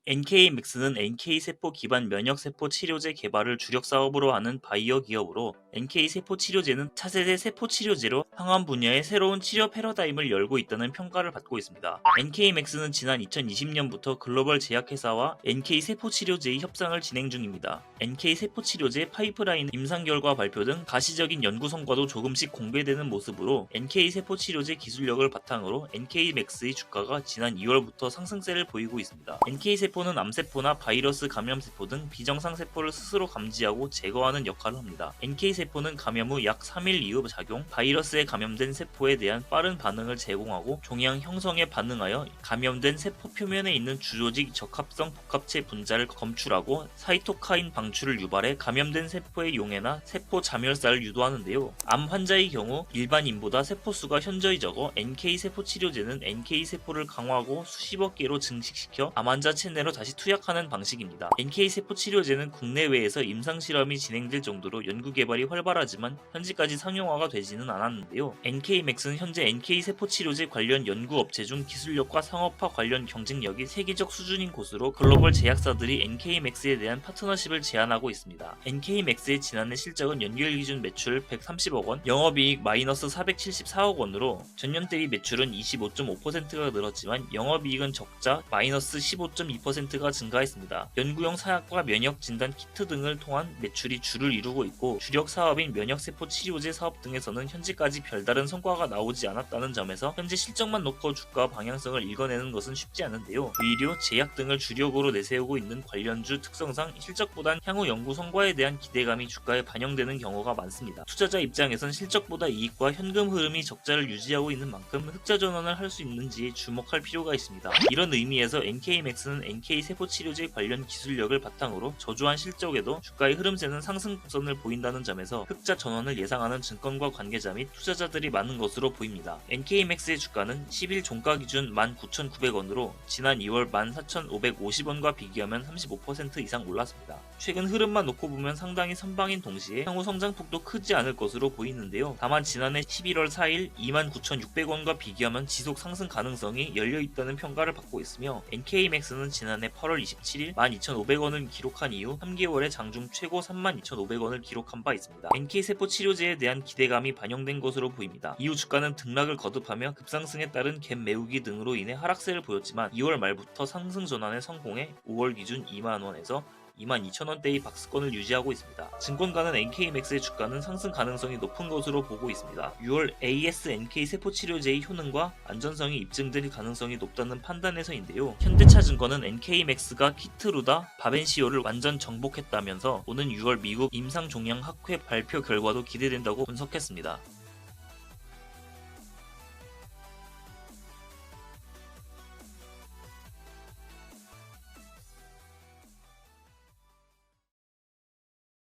NK맥스는 NK세포 기반 면역세포 치료제 개발을 주력 사업으로 하는 바이오 기업으로 NK세포 치료제는 차세대 세포 치료제로 항암 분야의 새로운 치료 패러다임을 열고 있다는 평가를 받고 있습니다. NK맥스는 지난 2020년부터 글로벌 제약회사와 NK세포 치료제의 협상을 진행 중입니다. NK세포 치료제 파이프라인 임상 결과 발표 등 가시적인 연구 성과도 조금씩 공개되는 모습으로 NK세포 치료제 기술력을 바탕으로 NK맥스의 주가가 지난 2월부터 상승세를 보이고 있습니다. NK세포는 암세포나 바이러스 감염세포 등 비정상세포를 스스로 감지하고 제거하는 역할을 합니다. NK세포는 감염 후 약 3일 이후 작용, 바이러스에 감염된 세포에 대한 빠른 반응을 제공하고 종양 형성에 반응하여 감염된 세포 표면에 있는 주조직 적합성 복합체 분자를 검출하고 사이토카인 방출을 유발해 감염된 세포의 용해나 세포 자멸사를 유도하는데요. 암 환자의 경우 일반인보다 세포수가 현저히 적어 NK세포 치료제는 NK세포를 강화하고 수십억 개로 증식시켜 암 환자 체내로 다시 투약하는 방식입니다. NK세포 치료제는 국내외에서 임상실험이 진행될 정도로 연구개발이 활발하지만 현재까지 상용화가 되지는 않았는데요. NK맥스는 현재 NK세포 치료제 관련 연구업체 중 기술력과 상업화 관련 경쟁력이 세계적 수준인 곳으로 글로벌 제약사들이 NK맥스에 대한 파트너십을 제안하고 있습니다. NK맥스의 지난해 실적은 연결 기준 매출 130억 원, 영업이익 마이너스 474억 원으로 전년 대비 매출은 25.5%가 늘었지만 영업이익은 적자 마이너스 15.2%가 증가했습니다. 연구용 사약과 면역 진단 키트 등을 통한 매출이 주를 이루고 있고 주력 사업인 면역세포 치료제 사업 등에서는 현재까지 별다른 성과가 나오지 않았다는 점에서 현재 실적만 놓고 주가 방향성을 읽어내는 것은 쉽지 않은데요. 의료, 제약 등을 주력으로 내세우고 있는 관련주 특성상 실적보단 향후 연구 성과에 대한 기대감이 주가에 반영되는 경우가 많습니다. 투자자 입장에선 실적보다 이익과 현금 흐름이 적자를 유지하고 있는 만큼 흑자 전환을 할 수 있는지 주목할 필요가 있습니다. 이런 의미에서 NK맥스는 NK세포 치료제 관련 기술력을 바탕으로 저조한 실적에도 주가의 흐름세는 상승선을 보인다는 점에서 흑자 전환을 예상하는 증권가 관계자 및 투자자들이 많은 것으로 보입니다. NK맥스의 주가는 10일 종가 기준 19,900원으로 지난 2월 14,550원과 비교하면 35% 이상 올랐습니다. 최근 흐름만 놓고 보면 상당히 선방인 동시에 향후 성장폭도 크지 않을 것으로 보이는데요. 다만 지난해 11월 4일 29,600원과 비교하면 지속 상승 가능성이 열려있다는 평가를 받고 있으며 NK맥스는 지난해 8월 27일 12,500원을 기록한 이후 3개월의 장중 최고 32,500원을 기록한 바 있습니다. NK세포 치료제에 대한 기대감이 반영된 것으로 보입니다. 이후 주가는 등락을 거듭하며 급상승에 따른 갭 메우기 등으로 인해 하락세를 보였지만 2월 말부터 상승 전환에 성공해 5월 기준 2만원에서 22,000원대의 박스권을 유지하고 있습니다. 증권가는 NK맥스의 주가는 상승 가능성이 높은 것으로 보고 있습니다. 6월 ASNK 세포치료제의 효능과 안전성이 입증될 가능성이 높다는 판단에서인데요. 현대차증권은 NK맥스가 키트루다 바벤시오를 완전 정복했다면서 오는 6월 미국 임상종양학회 발표 결과도 기대된다고 분석했습니다.